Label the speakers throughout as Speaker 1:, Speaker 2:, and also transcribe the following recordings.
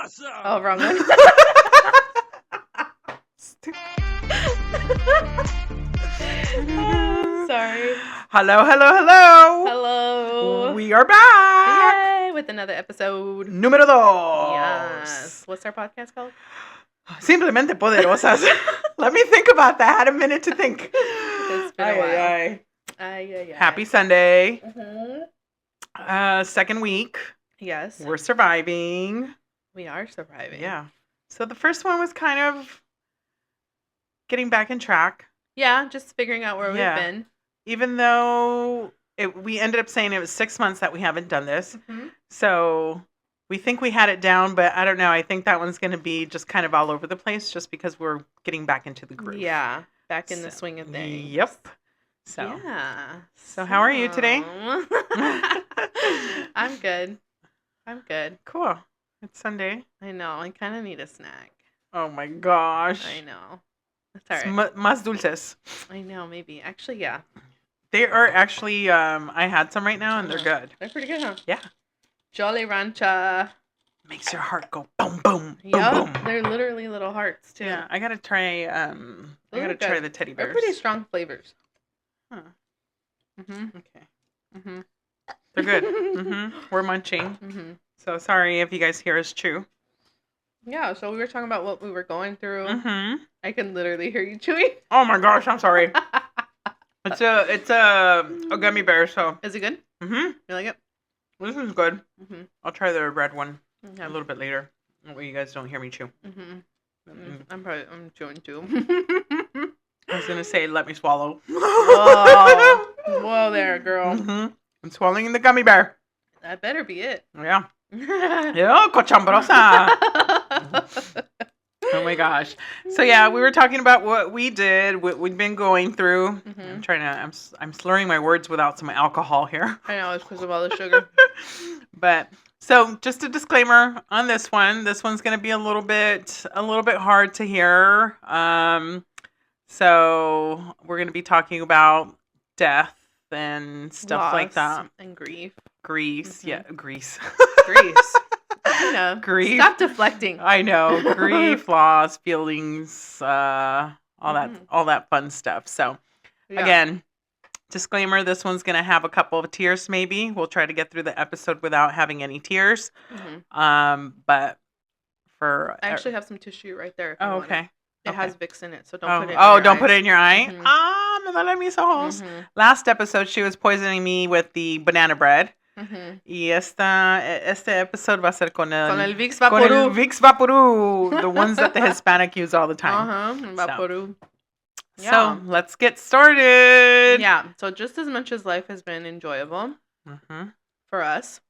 Speaker 1: awesome.
Speaker 2: Oh, wrong one. Sorry.
Speaker 1: Hello.
Speaker 2: Hello.
Speaker 1: We are back.
Speaker 2: Yay, with another episode.
Speaker 1: Número dos.
Speaker 2: Yes. What's our podcast called?
Speaker 1: Simplemente poderosas. Let me think about that. I had a minute to think.
Speaker 2: It's been a while.
Speaker 1: Ay. Happy Sunday.
Speaker 2: Mm-hmm.
Speaker 1: Second week.
Speaker 2: Yes.
Speaker 1: We're surviving.
Speaker 2: We are surviving.
Speaker 1: Yeah. So the first one was kind of getting back in track.
Speaker 2: Yeah, just figuring out where we've been.
Speaker 1: Even though we ended up saying it was 6 months that we haven't done this.
Speaker 2: Mm-hmm.
Speaker 1: So we think we had it down, but I don't know. I think that one's going to be just kind of all over the place just because we're getting back into the groove.
Speaker 2: Yeah, back in the swing of things.
Speaker 1: Yep. So,
Speaker 2: yeah.
Speaker 1: So how are you today?
Speaker 2: I'm good.
Speaker 1: Cool. It's Sunday.
Speaker 2: I know. I kind of need a snack.
Speaker 1: Oh my gosh.
Speaker 2: I know. That's all right.
Speaker 1: Más dulces.
Speaker 2: I know, maybe. Actually, yeah.
Speaker 1: They are actually, I had some right now and they're good.
Speaker 2: They're pretty good, huh?
Speaker 1: Yeah.
Speaker 2: Jolly Rancher.
Speaker 1: Makes your heart go boom, boom,
Speaker 2: Yep,
Speaker 1: boom, boom.
Speaker 2: They're literally little hearts, too.
Speaker 1: Yeah, I gotta try, try the teddy bears.
Speaker 2: They're pretty strong flavors.
Speaker 1: Huh.
Speaker 2: Mm-hmm.
Speaker 1: Okay.
Speaker 2: Mm-hmm.
Speaker 1: They're good. Mm-hmm. We're munching.
Speaker 2: Mm-hmm.
Speaker 1: So sorry if you guys hear us chew.
Speaker 2: Yeah, so we were talking about what we were going through.
Speaker 1: Mm-hmm.
Speaker 2: I can literally hear you chewing.
Speaker 1: Oh my gosh, I'm sorry. It's a gummy bear, so.
Speaker 2: Is it good?
Speaker 1: Mm-hmm.
Speaker 2: You like it?
Speaker 1: This is good.
Speaker 2: Mm-hmm.
Speaker 1: I'll try the red one
Speaker 2: Okay.
Speaker 1: a little bit later. That way you guys don't hear me chew.
Speaker 2: Mm-hmm. I'm chewing too.
Speaker 1: I was gonna say, let me swallow.
Speaker 2: Oh, whoa there, girl.
Speaker 1: Mm-hmm. I'm swallowing the gummy bear.
Speaker 2: That better be it.
Speaker 1: Yeah. Yeah, cochambrosa. Oh my gosh. So yeah, we were talking about what we did, what we've been going through.
Speaker 2: Mm-hmm.
Speaker 1: I'm slurring my words without some alcohol here.
Speaker 2: I know, it's because of all the sugar.
Speaker 1: But so just a disclaimer on this one. This one's going to be a little bit hard to hear. So we're going to be talking about death and stuff
Speaker 2: Loss
Speaker 1: like that.
Speaker 2: And grief.
Speaker 1: Grease.
Speaker 2: Mm-hmm.
Speaker 1: Yeah, grease.
Speaker 2: Grease. I know.
Speaker 1: Grief.
Speaker 2: Stop deflecting.
Speaker 1: I know. Grief, loss, feelings, all that fun stuff. So again, disclaimer, this one's going to have a couple of tears maybe. We'll try to get through the episode without having any tears.
Speaker 2: Mm-hmm.
Speaker 1: But for...
Speaker 2: I actually have some tissue right there.
Speaker 1: Oh, okay.
Speaker 2: It has Vicks in it, so don't put it in
Speaker 1: your
Speaker 2: your
Speaker 1: don't
Speaker 2: eyes.
Speaker 1: put it in your eye?
Speaker 2: Mm-hmm.
Speaker 1: Me duele mis ojos.
Speaker 2: Mm-hmm.
Speaker 1: Last episode, she was poisoning me with the banana bread.
Speaker 2: Mm-hmm.
Speaker 1: Y este episode va a ser con el
Speaker 2: Vicks Vaporub.
Speaker 1: Con el Vicks Vaporub, the ones that the Hispanic use all the time.
Speaker 2: Vaporub.
Speaker 1: So let's get started.
Speaker 2: Yeah. So just as much as life has been enjoyable for us,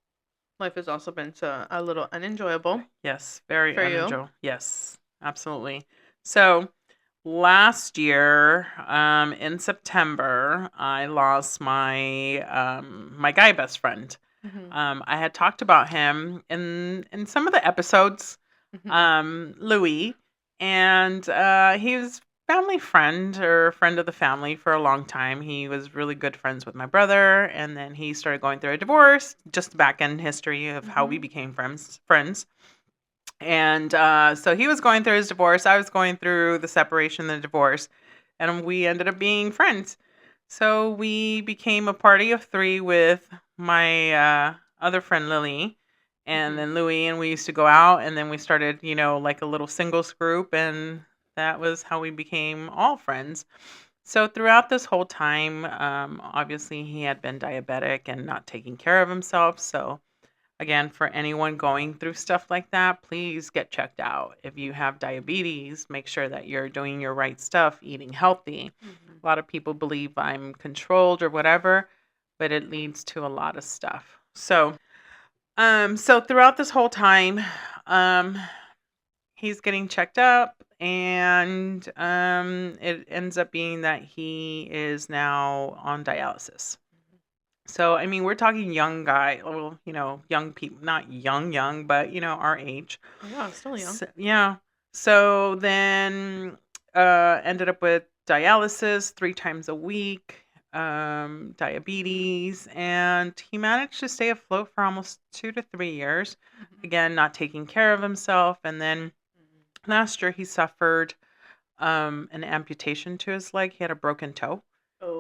Speaker 2: life has also been a little unenjoyable.
Speaker 1: Yes, very
Speaker 2: for
Speaker 1: unenjoyable. Yes, absolutely. So last year, in September, I lost my my guy best friend.
Speaker 2: Mm-hmm.
Speaker 1: I had talked about him in some of the episodes, Louie, and he was family friend or friend of the family for a long time. He was really good friends with my brother, and then he started going through a divorce. Just back end history of how we became friends. And so he was going through his divorce. I was going through the separation, the divorce, and we ended up being friends. So we became a party of three with my other friend Lily, and then Louie, and we used to go out, and then we started, like a little singles group, and that was how we became all friends. So throughout this whole time, obviously he had been diabetic and not taking care of himself. So again, for anyone going through stuff like that, please get checked out. If you have diabetes, make sure that you're doing your right stuff, eating healthy. A lot of people believe I'm controlled or whatever, but it leads to a lot of stuff. So throughout this whole time, he's getting checked up, and it ends up being that he is now on dialysis. So, I mean, we're talking young guy, well, young people, not young, but, our age.
Speaker 2: Yeah, still young.
Speaker 1: So, yeah. So then ended up with dialysis 3 times a week. diabetes, and he managed to stay afloat for almost 2 to 3 years.
Speaker 2: Mhm.
Speaker 1: Again, not taking care of himself. And then last year he suffered an amputation to his leg. He had a broken toe.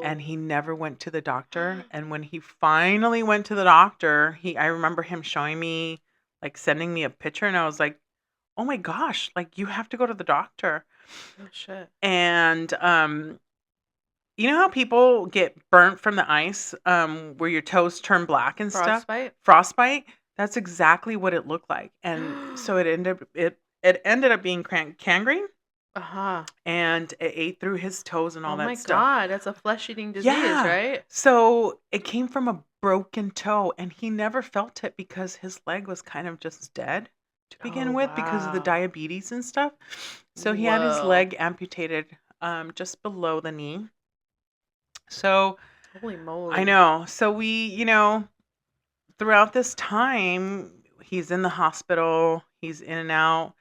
Speaker 1: And he
Speaker 2: Oh.
Speaker 1: never went to the doctor. And when he finally went to the doctor, I remember him showing me, like sending me a picture, and I was like, "Oh my gosh, like you have to go to the doctor."
Speaker 2: Oh shit.
Speaker 1: And you know how people get burnt from the ice, where your toes turn black and stuff?
Speaker 2: Frostbite?
Speaker 1: Frostbite? That's exactly what it looked like. And so it ended up being gangrene,
Speaker 2: Uh-huh.
Speaker 1: and it ate through his toes and
Speaker 2: Oh
Speaker 1: all
Speaker 2: my
Speaker 1: that stuff.
Speaker 2: god, that's a flesh-eating disease,
Speaker 1: Yeah.
Speaker 2: right?
Speaker 1: So it came from a broken toe, and he never felt it because his leg was kind of just dead to begin
Speaker 2: Oh
Speaker 1: with because of the
Speaker 2: wow.
Speaker 1: diabetes and stuff. So he had his
Speaker 2: Whoa.
Speaker 1: leg amputated just below the knee. So
Speaker 2: Holy
Speaker 1: I
Speaker 2: moly.
Speaker 1: know. So throughout this time, he's in the hospital, he's in and out.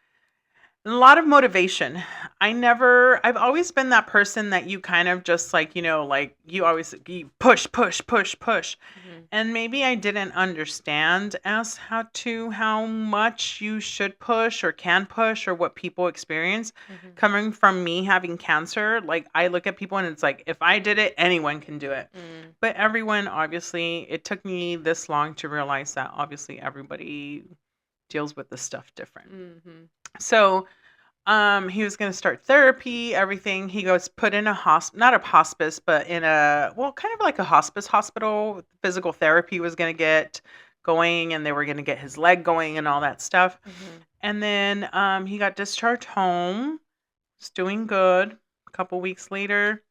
Speaker 1: A lot of motivation. I've always been that person that you kind of just like, like you push, push, push, push.
Speaker 2: Mhm.
Speaker 1: And maybe I didn't understand as how much you should push or can push or what people experience.
Speaker 2: Mhm.
Speaker 1: Coming from me having cancer, like I look at people and it's like, if I did it, anyone can do it.
Speaker 2: Mm.
Speaker 1: But everyone, obviously, it took me this long to realize that obviously everybody deals with this stuff different.
Speaker 2: Mhm.
Speaker 1: So he was going to start therapy, everything. He goes put in not a hospice, but in kind of like a hospice hospital. Physical therapy was going to get going, and they were going to get his leg going and all that stuff.
Speaker 2: Mhm.
Speaker 1: And then he got discharged home. Was doing good. A couple weeks later,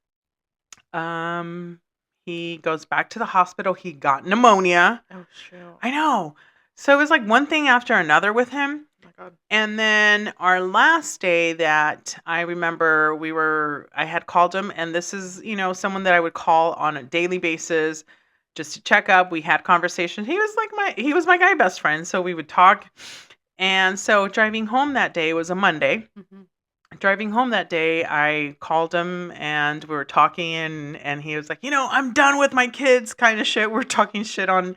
Speaker 1: um, he goes back to the hospital. He got pneumonia.
Speaker 2: Oh shoot.
Speaker 1: I know. So it was like one thing after another with him.
Speaker 2: Oh my god.
Speaker 1: And then our last day that I remember I had called him, and this is, someone that I would call on a daily basis just to check up. We had conversations. He was my guy best friend. So we would talk. And so driving home that day was a Monday.
Speaker 2: Mhm.
Speaker 1: Driving home that day, I called him and we were talking, and he was like, I'm done with my kids kind of shit. We're talking shit on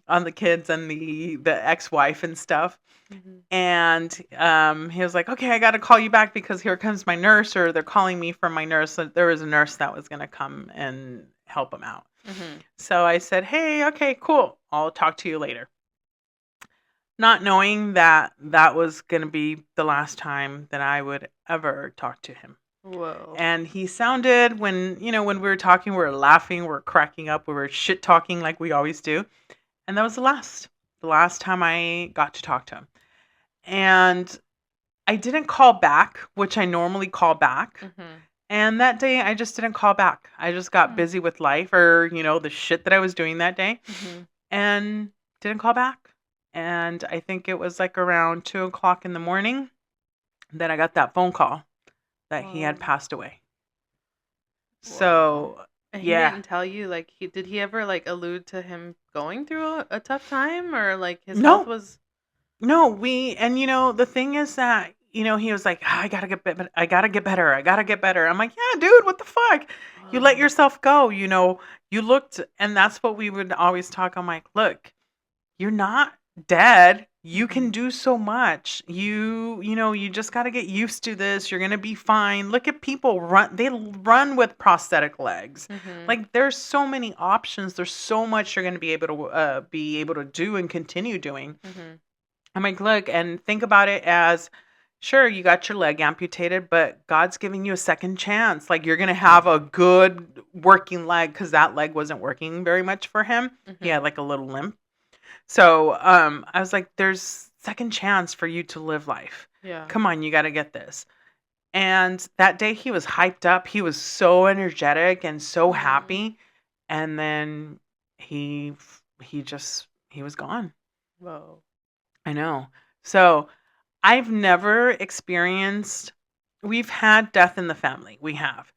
Speaker 1: the kids and the ex-wife and stuff.
Speaker 2: Mhm.
Speaker 1: And he was like, okay, I got to call you back because here comes my nurse, or they're calling me from my nurse. So there was a nurse that was going to come and help him out.
Speaker 2: Mhm.
Speaker 1: So I said, hey, okay, cool. I'll talk to you later. Not knowing that that was going to be the last time that I would ever talk to him.
Speaker 2: Whoa.
Speaker 1: And he sounded, when we were talking, we were laughing, we were cracking up, we were shit talking like we always do. And that was the last time I got to talk to him. And I didn't call back, which I normally call back.
Speaker 2: Mhm.
Speaker 1: And that day, I just didn't call back. I just got busy with life, or, the shit that I was doing that day,
Speaker 2: Mhm.
Speaker 1: and didn't call back. And I think it was like around 2 o'clock in the morning that I got that phone call that he had
Speaker 2: Whoa.
Speaker 1: passed away.
Speaker 2: Wow.
Speaker 1: So,
Speaker 2: And he
Speaker 1: yeah.
Speaker 2: didn't tell you, like, did he ever like allude to him going through a tough time, or like his health
Speaker 1: No,
Speaker 2: was?
Speaker 1: no, and the thing is that, he was like, "Ah, I gotta get better. I gotta get better. I gotta get better." I'm like, yeah, dude, what the fuck? You let
Speaker 2: Oh.
Speaker 1: yourself go, you looked, and that's what we would always talk. I'm like, look, you're not dead. You can
Speaker 2: Mhm.
Speaker 1: do so much. You just got to get used to this. You're going to be fine. Look at people run. They run with prosthetic legs.
Speaker 2: Mhm.
Speaker 1: Like there's so many options. There's so much you're going to be able to do and continue doing.
Speaker 2: Mhm.
Speaker 1: I'm like, look, and think about it as, sure, you got your leg amputated, but God's giving you a second chance. Like you're going to have a good working leg, because that leg wasn't working very much for him. He
Speaker 2: Mhm.
Speaker 1: had like a little limp. So, I was like, there's second chance for you to live life.
Speaker 2: Yeah.
Speaker 1: Come on, you got to get this. And that day he was hyped up. He was so energetic and so
Speaker 2: Mm.
Speaker 1: happy. And then he he was gone.
Speaker 2: Whoa.
Speaker 1: I know. So, I've never experienced we've had death in the family. We have.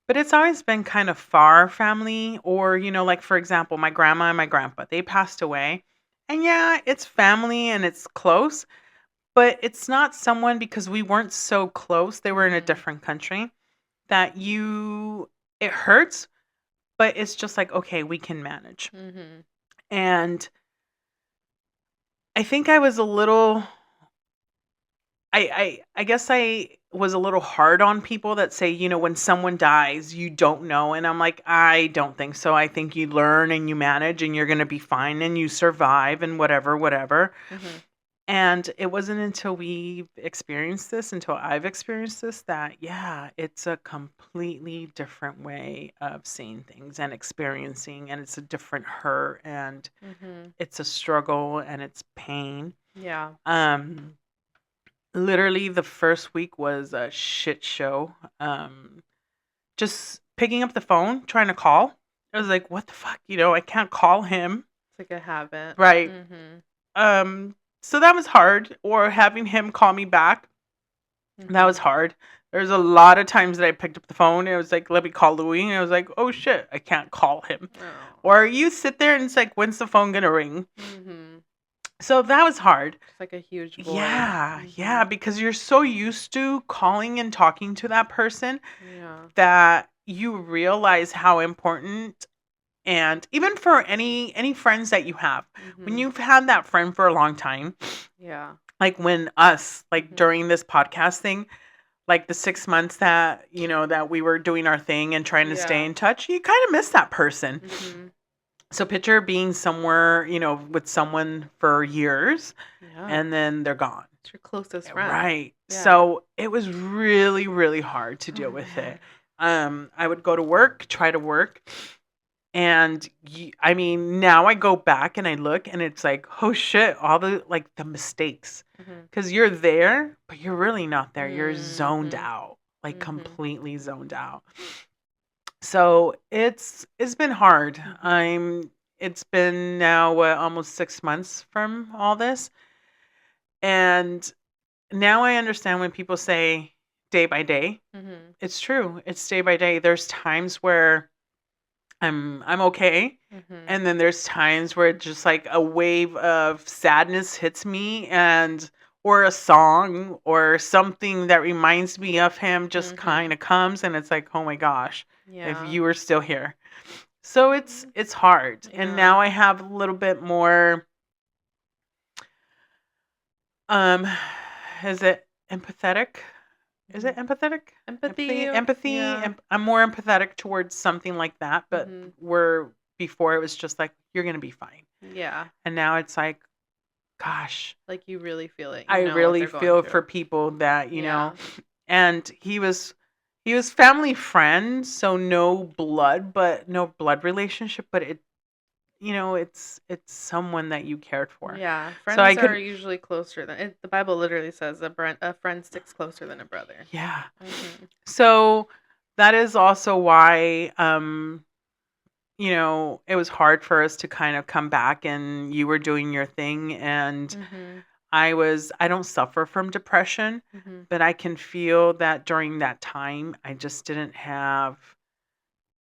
Speaker 1: But it's always been kind of far family, or, like for example, my grandma and my grandpa, they passed away. And yeah, it's family and it's close, but it's not someone, because we weren't so close. They were in a
Speaker 2: Mhm.
Speaker 1: different country, that it hurts, but it's just like, okay, we can manage.
Speaker 2: Mhm.
Speaker 1: And I think I was a little I guess I was a little hard on people that say, when someone dies, you don't know. And I'm like, I don't think so. I think you learn and you manage and you're going to be fine and you survive and whatever, whatever.
Speaker 2: Mhm.
Speaker 1: And it wasn't until until I've experienced this that, yeah, it's a completely different way of seeing things and experiencing. And it's a different hurt and
Speaker 2: Mhm.
Speaker 1: it's a struggle and it's pain.
Speaker 2: Yeah.
Speaker 1: Literally the first week was a shit show. Just picking up the phone, trying to call. I was like, what the fuck? I can't call him.
Speaker 2: It's like a habit.
Speaker 1: Right.
Speaker 2: Mhm.
Speaker 1: So that was hard. Or having him call me back. That was
Speaker 2: Mhm.
Speaker 1: hard. There's a lot of times that I picked up the phone and it was like, let me call Louie. And I was like, oh shit, I can't call him.
Speaker 2: Oh.
Speaker 1: Or you sit there and it's like, when's the phone gonna ring?
Speaker 2: Mhm.
Speaker 1: So that was hard.
Speaker 2: It's like a huge void.
Speaker 1: Yeah, yeah,
Speaker 2: Mhm.
Speaker 1: because you're so used to calling and talking to that person
Speaker 2: Yeah.
Speaker 1: that you realize how important. And even for any friends that you have, when
Speaker 2: Mhm.
Speaker 1: you've had that friend for a long time,
Speaker 2: Yeah.
Speaker 1: like when us, like
Speaker 2: Mhm.
Speaker 1: during this podcast thing, like the 6 months that we were doing our thing and trying to stay
Speaker 2: Yeah.
Speaker 1: in touch, you kind of miss that person.
Speaker 2: Mhm.
Speaker 1: So picture being somewhere, with someone for years
Speaker 2: Yeah.
Speaker 1: and then they're gone.
Speaker 2: It's your closest friend.
Speaker 1: Right.
Speaker 2: Yeah.
Speaker 1: So it was really, really hard to deal
Speaker 2: Oh,
Speaker 1: with
Speaker 2: man.
Speaker 1: it. I would go to work, try to work. And I mean, now I go back and I look and it's like, oh shit, all the mistakes.
Speaker 2: Mhm.
Speaker 1: Because you're there, but you're really not there. You're zoned
Speaker 2: Mhm.
Speaker 1: out, like
Speaker 2: Mhm.
Speaker 1: completely zoned out. So it's been hard.
Speaker 2: Mhm.
Speaker 1: It's been now almost 6 months from all this. And now I understand when people say day by day.
Speaker 2: Mhm.
Speaker 1: It's true. It's day by day. There's times where I'm okay.
Speaker 2: Mhm.
Speaker 1: And then there's times where just like a wave of sadness hits me or a song or something that reminds me of him just kind
Speaker 2: Mhm.
Speaker 1: of comes and it's like, "Oh my gosh, if
Speaker 2: Yeah.
Speaker 1: you were still here." So it's hard. And
Speaker 2: Yeah.
Speaker 1: now I have a little bit more um is it empathetic? Is it
Speaker 2: Mhm.
Speaker 1: empathetic?
Speaker 2: Empathy.
Speaker 1: Empathy.
Speaker 2: Yeah.
Speaker 1: I'm more empathetic towards something like that, but
Speaker 2: Mhm.
Speaker 1: where before it was just like, you're going to be fine.
Speaker 2: Yeah.
Speaker 1: And now it's like, gosh,
Speaker 2: Like you really feel it. You
Speaker 1: I
Speaker 2: know what
Speaker 1: really
Speaker 2: they're going
Speaker 1: feel for
Speaker 2: through.
Speaker 1: people that,
Speaker 2: Yeah.
Speaker 1: and he was family friend, so no blood relationship, but it's someone that you cared for.
Speaker 2: Yeah.
Speaker 1: So I
Speaker 2: Friends are
Speaker 1: could,
Speaker 2: usually closer than the Bible literally says a friend sticks closer than a brother.
Speaker 1: yeah.
Speaker 2: Mhm.
Speaker 1: So that is also why it was hard for us to kind of come back and you were doing your thing and
Speaker 2: Mhm.
Speaker 1: I don't suffer from depression,
Speaker 2: Mhm.
Speaker 1: but I can feel that during that time I just didn't have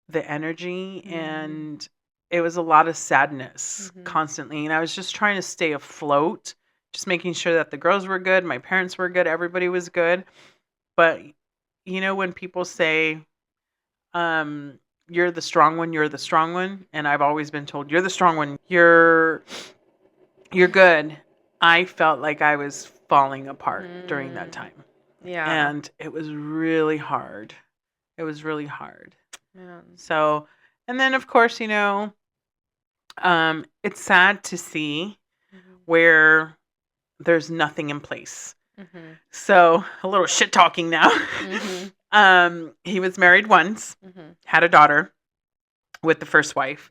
Speaker 1: the energy
Speaker 2: Mhm.
Speaker 1: and it was a lot of sadness
Speaker 2: Mhm.
Speaker 1: constantly and I was just trying to stay afloat, just making sure that the girls were good, my parents were good, everybody was good. But when people say you're the strong one, and I've always been told you're the strong one, you're good. I felt like I was falling apart during that
Speaker 2: Mm.
Speaker 1: time.
Speaker 2: Yeah.
Speaker 1: And it was really hard. It was really hard.
Speaker 2: Man.
Speaker 1: So, and then of course, it's sad to see
Speaker 2: Mhm.
Speaker 1: where there's nothing in place.
Speaker 2: Mhm.
Speaker 1: So, a little shit talking now.
Speaker 2: Mhm.
Speaker 1: He was married once,
Speaker 2: Mhm.
Speaker 1: had a daughter with the first wife.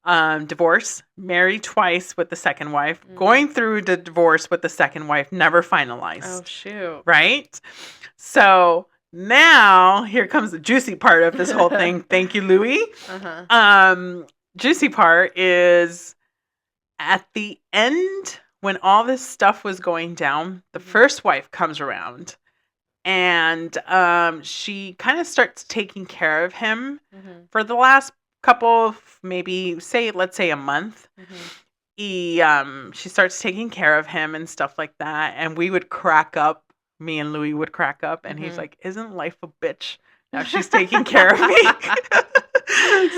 Speaker 2: Mhm.
Speaker 1: Divorce, married twice with the second wife,
Speaker 2: Mm.
Speaker 1: going through the divorce with the second wife, never
Speaker 2: Oh
Speaker 1: finalized.
Speaker 2: shoot.
Speaker 1: Right? So now here comes the juicy part of this whole thing. Thank you, Louie.
Speaker 2: Uh-huh.
Speaker 1: Juicy part is at the end when all this stuff was going down, the first wife comes around and she kind of starts taking care of him
Speaker 2: Mhm.
Speaker 1: for the last couple of let's say a month.
Speaker 2: Mhm.
Speaker 1: She starts taking care of him and stuff like that, and we would crack up. Me and Louie would crack up, and he's
Speaker 2: Mhm.
Speaker 1: like, "Isn't life a bitch?" Now she's taking care of me.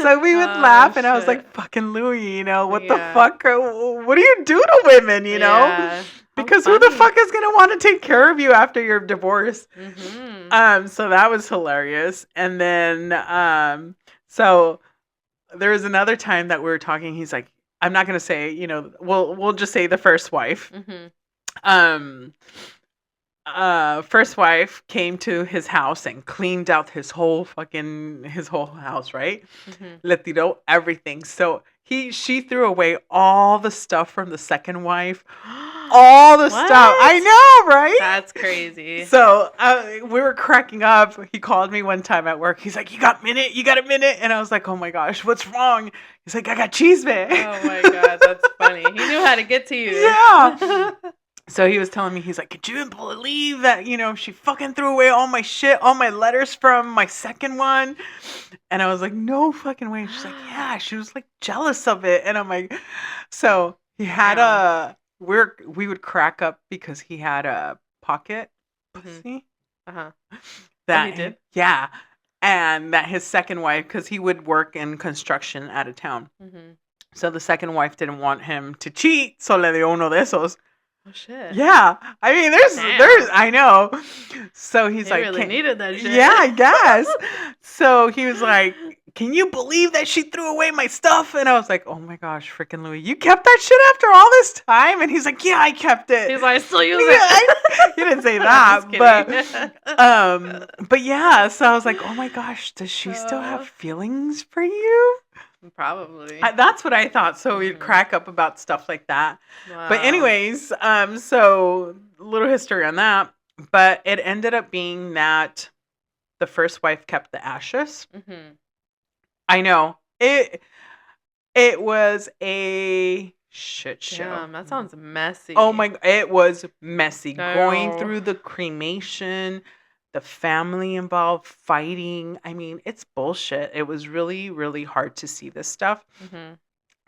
Speaker 1: So we would laugh, and I was
Speaker 2: shit.
Speaker 1: like, fucking Louie, you know, what the
Speaker 2: Yeah.
Speaker 1: fuck? What do you do to women, you know?
Speaker 2: Yeah. How
Speaker 1: Because who the
Speaker 2: funny.
Speaker 1: fuck is going to want to take care of you after your divorce?
Speaker 2: Mm-hmm.
Speaker 1: So that was hilarious. And then, so there was another time that we were talking. He's like, I'm not going to say, you know, we'll just say the first wife.
Speaker 2: Mm-hmm.
Speaker 1: First wife came to his house and cleaned out his whole house, right?
Speaker 2: Mm-hmm.
Speaker 1: Le tiró everything. So she threw away all the stuff from the second wife. All the
Speaker 2: What?
Speaker 1: stuff. I know, right?
Speaker 2: That's crazy.
Speaker 1: So we were cracking up. He called me one time at work. He's like, "You got a minute? You got a minute?" And I was like, "Oh my gosh, what's wrong?" He's like, "I got cheese, man."
Speaker 2: Oh my god, that's funny. He knew how to get to you.
Speaker 1: Yeah. So he was telling me, he's like, "Could you even believe that, you know, she fucking threw away all my shit, all my letters from my second one?" And I was like, "No fucking way." She's like, "Yeah." She was like jealous of it. And I'm like, so he had we would crack up because he had a pocket pussy.
Speaker 2: Uh-huh.
Speaker 1: That
Speaker 2: he did?
Speaker 1: Yeah. And that his second wife, because he would work in construction out of town.
Speaker 2: Mm-hmm.
Speaker 1: So the second wife didn't want him to cheat, so le dio uno de esos.
Speaker 2: Oh shit.
Speaker 1: Yeah, I mean, there's, I know. So he's
Speaker 2: He
Speaker 1: like,
Speaker 2: really needed that shit.
Speaker 1: Yeah, I guess. So he was like, "Can you believe that she threw away my stuff?" And I was like, "Oh my gosh, freaking Louie, you kept that shit after all this time?" And he's like, "Yeah, I kept it."
Speaker 2: He's like, "I still use it."
Speaker 1: He didn't say that, but yeah. So I was like, "Oh my gosh, does she still have feelings for you?"
Speaker 2: Probably.
Speaker 1: That's what I thought. So we'd crack up about stuff like that.
Speaker 2: Wow.
Speaker 1: But anyways, so little history on that. But it ended up being that the first wife kept the ashes.
Speaker 2: Mm-hmm.
Speaker 1: I know. It was a shit show.
Speaker 2: Damn, that sounds messy.
Speaker 1: Oh my, it was messy.
Speaker 2: No.
Speaker 1: Going through the cremation, the family involved, fighting. I mean, it's bullshit. It was really, really hard to see this stuff.
Speaker 2: Mm-hmm.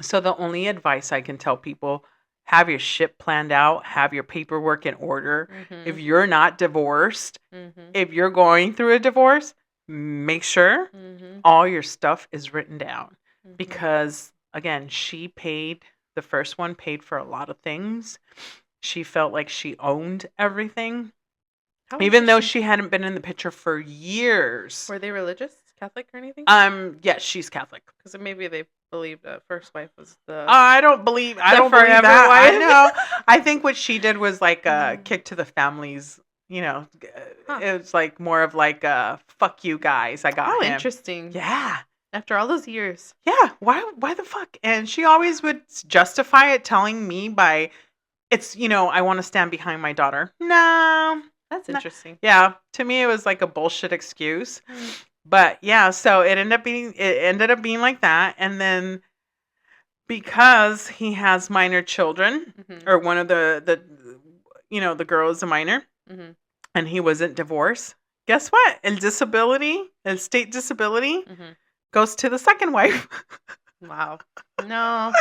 Speaker 1: So the only advice I can tell people, have your shit planned out, have your paperwork in order.
Speaker 2: Mm-hmm.
Speaker 1: If you're not divorced, if you're going through a divorce, make sure all your stuff is written down. Because again, the first one paid for a lot of things. She felt like she owned everything. Even though she hadn't been in the picture for years.
Speaker 2: Were they religious? Catholic or anything?
Speaker 1: Yes, she's Catholic.
Speaker 2: Because maybe they believed that first wife was the
Speaker 1: I don't believe that.
Speaker 2: wife.
Speaker 1: I know. I think what she did was like a kick to the families. You know, it was like more of like a fuck you guys. I got him.
Speaker 2: Interesting.
Speaker 1: Yeah.
Speaker 2: After all those years.
Speaker 1: Yeah. Why the fuck? And she always would justify it, telling me by, it's, you know, I want to stand behind my daughter. No.
Speaker 2: That's interesting.
Speaker 1: Yeah. To me, it was like a bullshit excuse. But yeah, so it ended up being like that. And then because he has minor children, or one of the you know, the girl is a minor, and he wasn't divorced, guess what? El state disability goes to the second wife.
Speaker 2: Wow. No.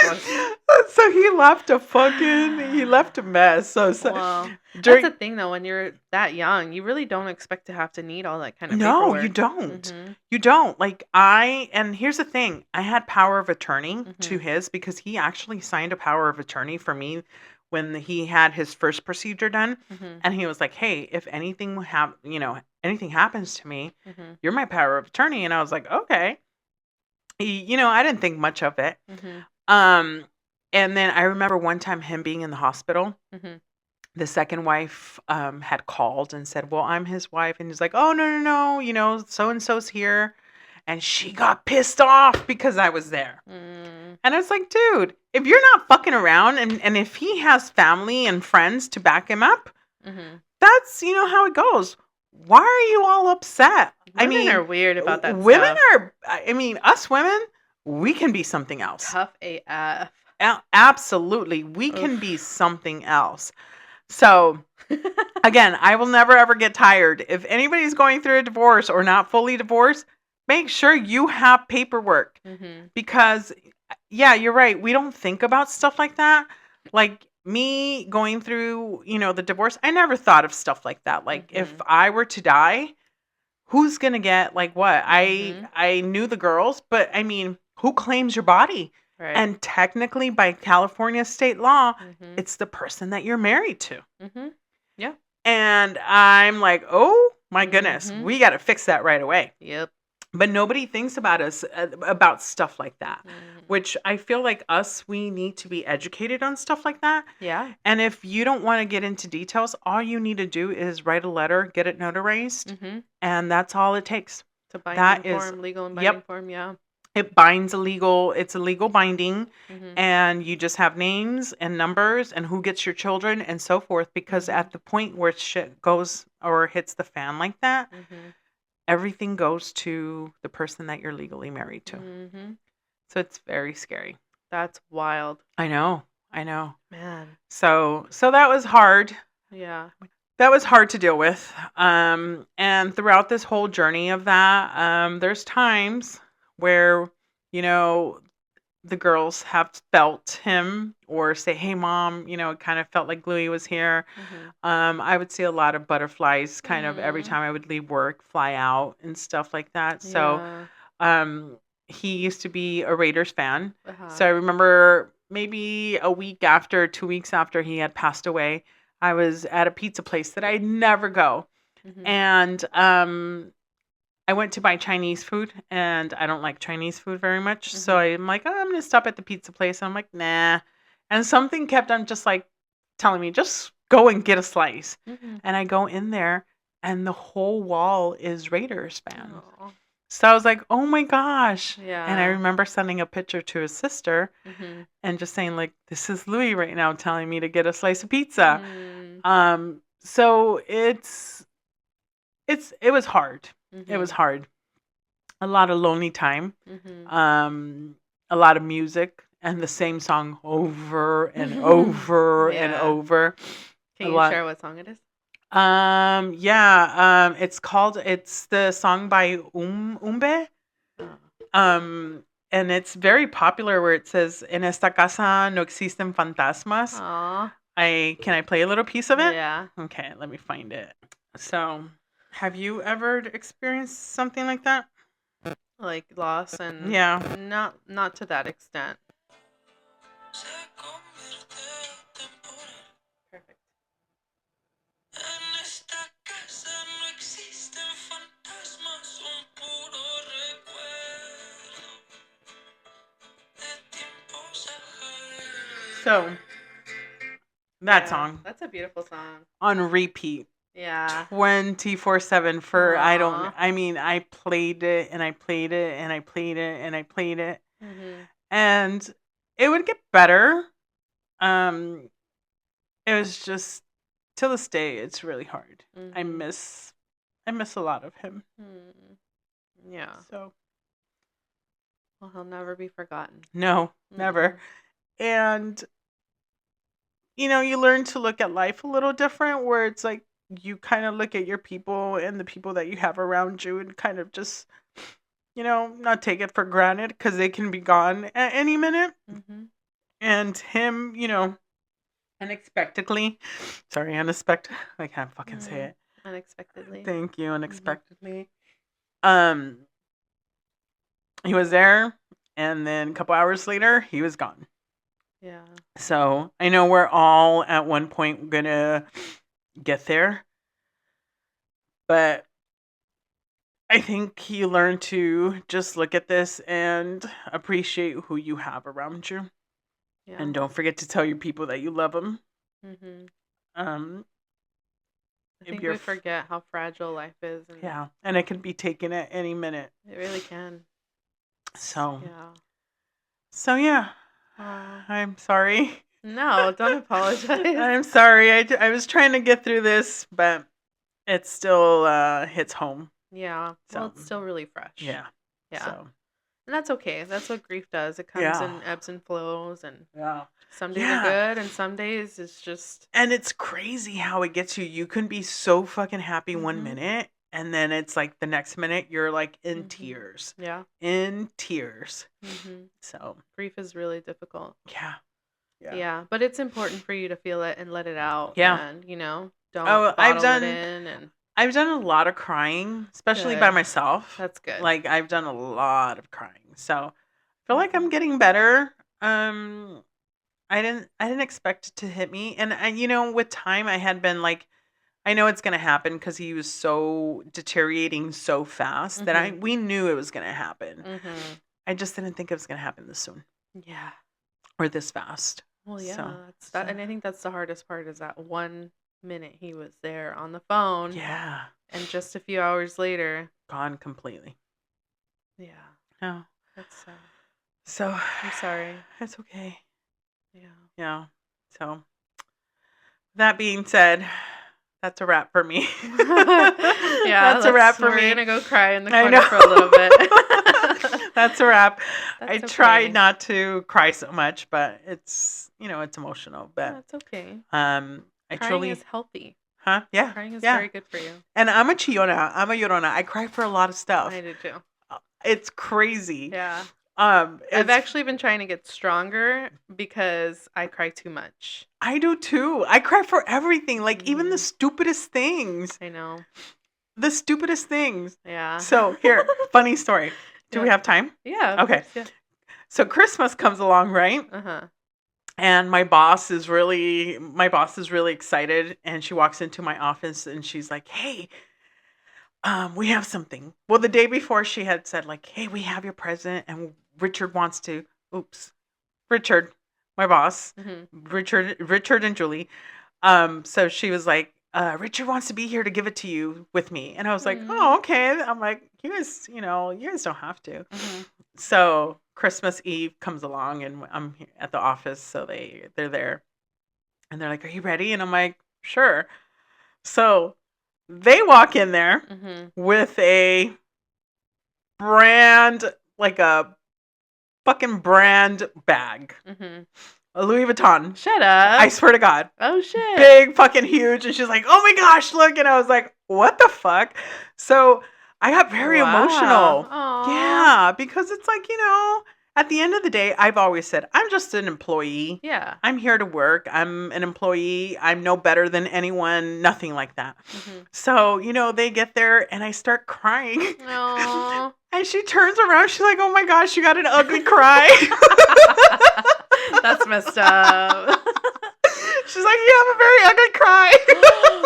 Speaker 1: So he left a mess. So
Speaker 2: well, that's the thing though, when you're that young, you really don't expect to have to need all that kind of paperwork.
Speaker 1: No, you don't. You don't. Like and here's the thing, I had power of attorney to his, because he actually signed a power of attorney for me when he had his first procedure done. And he was like, "Hey, if anything happens to me, you're my power of attorney." And I was like, "Okay." You know, I didn't think much of it. And then I remember one time him being in the hospital. The second wife had called and said, "Well, I'm his wife." And he's like, "Oh, no, you know, so-and-so's here." And she got pissed off because I was there. And I was like, dude, if you're not fucking around, and if he has family and friends to back him up, that's, you know, how it goes. Why are you all upset?
Speaker 2: Women are weird about that
Speaker 1: women
Speaker 2: stuff.
Speaker 1: Us women, we can be something else.
Speaker 2: Tough AF.
Speaker 1: Absolutely. We can be something else. So, again, I will never, ever get tired. If anybody's going through a divorce or not fully divorced, make sure you have paperwork. Because, yeah, you're right. We don't think about stuff like that. Like, me going through, you know, the divorce, I never thought of stuff like that. Like, if I were to die, who's gonna get like what? I knew the girls, but I mean, who claims your body?
Speaker 2: Right.
Speaker 1: And technically, by California state law, it's the person that you're married to.
Speaker 2: Yeah.
Speaker 1: And I'm like, oh my goodness, we got to fix that right away.
Speaker 2: Yep.
Speaker 1: But nobody thinks about us about stuff like that, which I feel like we need to be educated on stuff like that.
Speaker 2: Yeah.
Speaker 1: And if you don't want to get into details, all you need to do is write a letter, get it notarized, and that's all it takes.
Speaker 2: To binding form, legal and binding form, yeah.
Speaker 1: It binds it's a legal binding, and you just have names and numbers and who gets your children and so forth, because at the point where shit goes or hits the fan like that, everything goes to the person that you're legally married to. So it's very scary.
Speaker 2: That's wild.
Speaker 1: I know.
Speaker 2: Man.
Speaker 1: So that was hard.
Speaker 2: Yeah.
Speaker 1: That was hard to deal with. And throughout this whole journey of that, there's times where, the girls have felt him or say, hey, Mom, it kind of felt like Louie was here. I would see a lot of butterflies kind of every time I would leave work, fly out and stuff like that. So he used to be a Raiders fan. So I remember maybe a week after, 2 weeks after he had passed away, I was at a pizza place that I'd never go. And I went to buy Chinese food, and I don't like Chinese food very much. So I'm like, I'm going to stop at the pizza place. And I'm like, nah. And something kept on just like telling me, just go and get a slice. And I go in there, and the whole wall is Raiders fans. So I was like, oh my gosh.
Speaker 2: Yeah.
Speaker 1: And I remember sending a picture to his sister and just saying, like, this is Louie right now telling me to get a slice of pizza. So it was hard. It was hard. A lot of lonely time. A lot of music and the same song over and over and over.
Speaker 2: Can you share what song it is?
Speaker 1: It's the song by Umbe. And it's very popular where it says, En esta casa no existen fantasmas. Can I play a little piece of it?
Speaker 2: Yeah.
Speaker 1: Okay, let me find it. So, have you ever experienced something like that?
Speaker 2: Like loss and not to that extent. Perfect.
Speaker 1: So, that song.
Speaker 2: That's a beautiful song.
Speaker 1: On repeat.
Speaker 2: Yeah.
Speaker 1: 24/7 for I played it and I played it and I played it and I played it. And it would get better. It was just till this day it's really hard. I miss a lot of him.
Speaker 2: Yeah.
Speaker 1: So
Speaker 2: well, he'll never be forgotten.
Speaker 1: No, never. And you learn to look at life a little different, where it's like you kind of look at your people and the people that you have around you and kind of just, not take it for granted because they can be gone at any minute. And him, unexpectedly, I can't fucking say it.
Speaker 2: Unexpectedly.
Speaker 1: Thank you, unexpectedly. He was there, and then a couple hours later, he was gone.
Speaker 2: Yeah.
Speaker 1: So I know we're all at one point gonna get there, but I think you learn to just look at this and appreciate who you have around you, and don't forget to tell your people that you love them.
Speaker 2: I think we forget how fragile life is.
Speaker 1: And it can be taken at any minute.
Speaker 2: It really can.
Speaker 1: So yeah. I'm sorry.
Speaker 2: No, don't apologize.
Speaker 1: I'm sorry. I was trying to get through this, but it still hits home.
Speaker 2: Yeah. So, well, it's still really fresh.
Speaker 1: Yeah.
Speaker 2: So. And that's okay. That's what grief does. It comes in ebbs and flows, and some days are good, and some days it's just.
Speaker 1: And it's crazy how it gets you. You can be so fucking happy one minute, and then it's like the next minute you're like in tears.
Speaker 2: Yeah.
Speaker 1: In tears. So
Speaker 2: grief is really difficult.
Speaker 1: Yeah.
Speaker 2: But it's important for you to feel it and let it out.
Speaker 1: Yeah.
Speaker 2: And don't bottle it in. And
Speaker 1: I've done a lot of crying, especially by
Speaker 2: Good.
Speaker 1: myself.
Speaker 2: That's good.
Speaker 1: Like I've done a lot of crying. So I feel like I'm getting better. I didn't expect it to hit me. And with time I had been like, I know it's gonna happen because he was so deteriorating so fast that we knew it was gonna happen. I just didn't think it was gonna happen this soon.
Speaker 2: Yeah.
Speaker 1: Or this fast.
Speaker 2: Well, yeah,
Speaker 1: So,
Speaker 2: that's that, and I think that's the hardest part is that 1 minute he was there on the phone,
Speaker 1: yeah.
Speaker 2: and just a few hours later,
Speaker 1: Gone completely.
Speaker 2: yeah,
Speaker 1: No.
Speaker 2: that's sad.
Speaker 1: So
Speaker 2: I'm sorry.
Speaker 1: it's okay.
Speaker 2: Yeah.
Speaker 1: Yeah. So that being said, that's a wrap for me.
Speaker 2: Yeah,
Speaker 1: That's a wrap for
Speaker 2: we're
Speaker 1: me.
Speaker 2: gonna go cry in the
Speaker 1: I
Speaker 2: corner
Speaker 1: know.
Speaker 2: for a little bit.
Speaker 1: That's a wrap. I
Speaker 2: That's
Speaker 1: try
Speaker 2: okay.
Speaker 1: not to cry so much, but it's it's emotional. But
Speaker 2: That's okay.
Speaker 1: I
Speaker 2: Crying
Speaker 1: truly,
Speaker 2: is healthy.
Speaker 1: huh? Yeah,
Speaker 2: Crying is
Speaker 1: yeah.
Speaker 2: very good for you.
Speaker 1: And I'm a chillona. I'm a llorona. I cry for a lot of stuff.
Speaker 2: I do too.
Speaker 1: It's crazy.
Speaker 2: Yeah.
Speaker 1: I've
Speaker 2: I've actually been trying to get stronger because I cry too much.
Speaker 1: I do too. I cry for everything, like even the
Speaker 2: Mhm.
Speaker 1: stupidest things.
Speaker 2: I know.
Speaker 1: The stupidest things.
Speaker 2: Yeah.
Speaker 1: So here, funny story. Do we
Speaker 2: Yeah.
Speaker 1: have time?
Speaker 2: Yeah. Of
Speaker 1: Okay.
Speaker 2: course, yeah.
Speaker 1: So Christmas comes along, right?
Speaker 2: Uh-huh.
Speaker 1: And my boss is really excited, and she walks into my office and she's like, "Hey, we have something." Well, the day before she had said like, "Hey, we have your present and Richard wants to." Oops. Richard, my boss, Richard and Julie. So she was like, Richard wants to be here to give it to you with me. And I was like, "Oh, okay." I'm like, you guys don't have to. So Christmas Eve comes along and I'm at the office. So they're there and they're like, "Are you ready?" And I'm like, "Sure." So they walk in there with a brand, like a fucking brand bag. A Louis Vuitton.
Speaker 2: Shut up.
Speaker 1: I swear to God.
Speaker 2: Oh, shit.
Speaker 1: Big fucking huge. And she's like, "Oh my gosh, look." And I was like, "What the fuck?" So I got very emotional.
Speaker 2: Aww.
Speaker 1: Yeah, because it's like, at the end of the day, I've always said, I'm just an employee.
Speaker 2: Yeah.
Speaker 1: I'm here to work. I'm an employee. I'm no better than anyone. Nothing like that. So, they get there and I start crying.
Speaker 2: Aww.
Speaker 1: And she turns around. She's like, "Oh my gosh, you got an ugly cry."
Speaker 2: That's messed up.
Speaker 1: She's like, "You have a very ugly cry."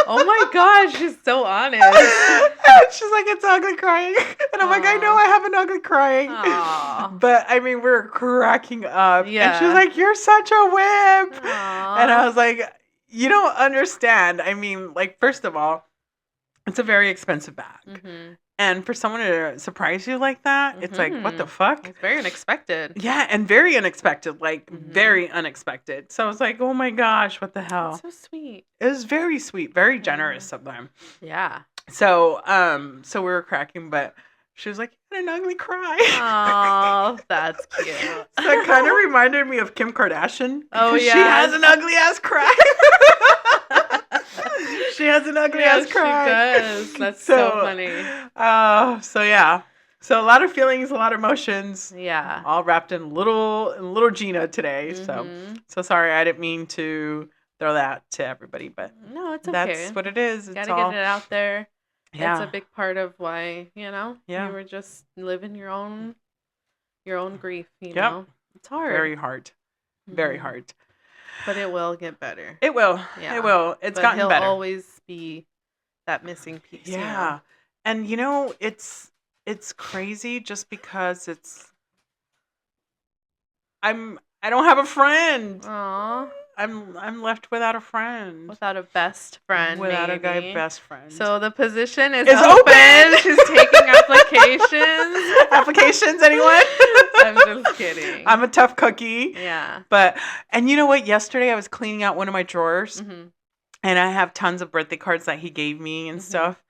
Speaker 2: Oh my gosh, she's so honest.
Speaker 1: And she's like, "It's ugly crying." And I'm like, "I know I have an ugly crying."
Speaker 2: Aww.
Speaker 1: But I mean, we were cracking up.
Speaker 2: Yeah.
Speaker 1: And she's like, "You're such a whip."
Speaker 2: Aww.
Speaker 1: And I was like, "You don't understand." I mean, like, first of all, it's a very expensive bag. And for someone to surprise you like that, it's like, what the fuck?
Speaker 2: It's very unexpected.
Speaker 1: Yeah, and very unexpected, like very unexpected. So I was like, "Oh my gosh, what the hell?"
Speaker 2: That's so sweet.
Speaker 1: It was very sweet, very generous of them.
Speaker 2: Yeah.
Speaker 1: So, so we were cracking, but she was like, "You had an ugly cry."
Speaker 2: Oh, that's cute.
Speaker 1: So it kind of reminded me of Kim Kardashian.
Speaker 2: Oh, yeah.
Speaker 1: She has an ugly ass cry. She has an ugly ass cry.
Speaker 2: She does. That's so funny.
Speaker 1: So yeah. So a lot of feelings, a lot of emotions.
Speaker 2: Yeah.
Speaker 1: All wrapped in little Gina today. So sorry, I didn't mean to throw that to everybody, but
Speaker 2: no, it's okay.
Speaker 1: That's what it is.
Speaker 2: Gotta get it out there.
Speaker 1: Yeah.
Speaker 2: It's a big part of why,
Speaker 1: Yeah.
Speaker 2: you were just living your own grief, you know. It's hard.
Speaker 1: Very hard. Very hard.
Speaker 2: But it will get better.
Speaker 1: It will.
Speaker 2: Yeah.
Speaker 1: It will. It's gotten
Speaker 2: he'll
Speaker 1: better.
Speaker 2: always be that missing piece.
Speaker 1: Yeah. And it's crazy just because I don't have a friend.
Speaker 2: Aww.
Speaker 1: I'm left without a friend.
Speaker 2: Without a best friend.
Speaker 1: Without
Speaker 2: maybe.
Speaker 1: a best friend.
Speaker 2: So the position is
Speaker 1: open.
Speaker 2: She's taking applications.
Speaker 1: Applications, anyone?
Speaker 2: I'm just kidding.
Speaker 1: I'm a tough cookie.
Speaker 2: Yeah.
Speaker 1: And you know what? Yesterday I was cleaning out one of my drawers, and I have tons of birthday cards that he gave me and stuff.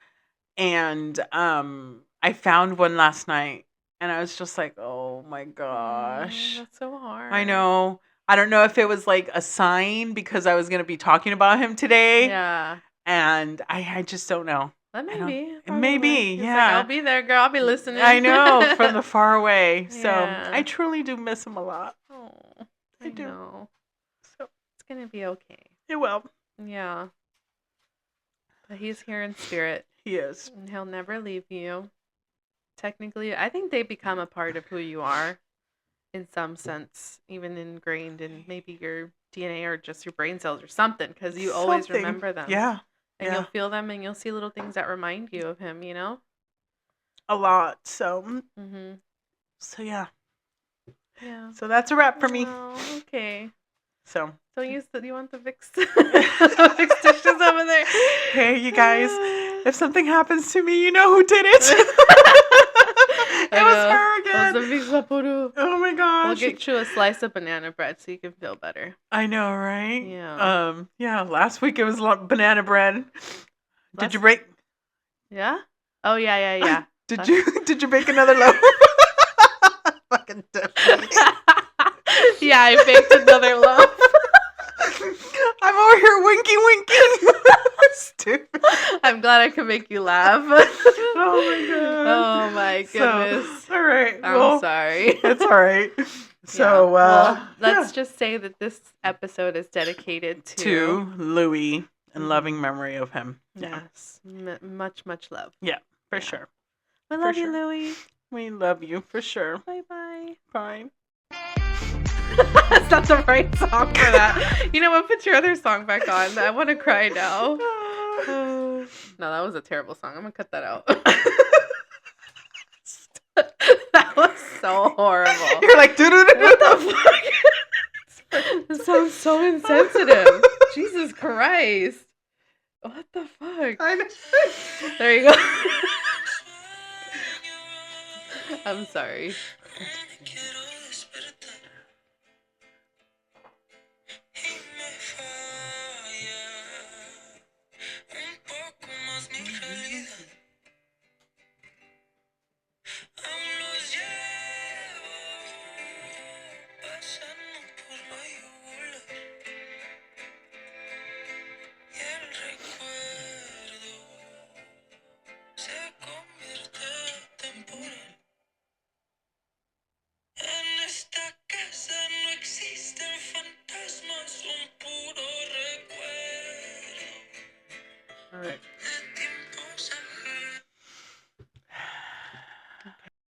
Speaker 1: And I found one last night, and I was just like, "Oh my gosh,
Speaker 2: that's so hard."
Speaker 1: I know. I don't know if it was like a sign because I was going to be talking about him today.
Speaker 2: Yeah.
Speaker 1: And I just don't know.
Speaker 2: That may be.
Speaker 1: It may be,
Speaker 2: He's
Speaker 1: yeah.
Speaker 2: like, I'll be there, girl. I'll be listening.
Speaker 1: I know, from the far away. So
Speaker 2: Yeah.
Speaker 1: I truly do miss him a lot.
Speaker 2: Oh,
Speaker 1: I do.
Speaker 2: know.
Speaker 1: So
Speaker 2: It's going to be okay.
Speaker 1: it will.
Speaker 2: Yeah. But he's here in spirit.
Speaker 1: He is.
Speaker 2: And he'll never leave you. Technically, I think they become a part of who you are in some sense, even ingrained in maybe your DNA or just your brain cells or something, because you always remember them.
Speaker 1: Yeah.
Speaker 2: And you'll feel them and you'll see little things that remind you of him,
Speaker 1: A lot. So, so yeah.
Speaker 2: Yeah.
Speaker 1: So that's a wrap for me.
Speaker 2: Oh, okay.
Speaker 1: So
Speaker 2: you want the Vicks, Vicks dishes over there?
Speaker 1: Hey, you guys, if something happens to me, you know who did it. It was her again. Oh my gosh.
Speaker 2: We'll get you a slice of banana bread so you can feel better.
Speaker 1: I know, right?
Speaker 2: Yeah.
Speaker 1: Yeah, last week it was banana bread. Did you break?
Speaker 2: Yeah? Oh, yeah.
Speaker 1: Did you bake another loaf? Fucking definitely.
Speaker 2: Yeah, I baked another loaf.
Speaker 1: I'm over here winking. Stupid.
Speaker 2: I'm glad I could make you laugh.
Speaker 1: Oh my
Speaker 2: goodness.
Speaker 1: So, all right.
Speaker 2: I'm sorry.
Speaker 1: It's all right. So
Speaker 2: let's just say that this episode is dedicated
Speaker 1: to Louie and loving memory of him.
Speaker 2: Yes. Much love.
Speaker 1: Yeah, for sure.
Speaker 2: I love you, Louie.
Speaker 1: We love you for sure.
Speaker 2: Bye.
Speaker 1: Bye.
Speaker 2: That's not the right song for that. You know what? Put your other song back on. I want to cry now. No, that was a terrible song. I'm going to cut that out. That was so horrible.
Speaker 1: You're like,
Speaker 2: what the fuck? This sounds so insensitive. Jesus Christ. What the fuck? There you go. I'm sorry. All right.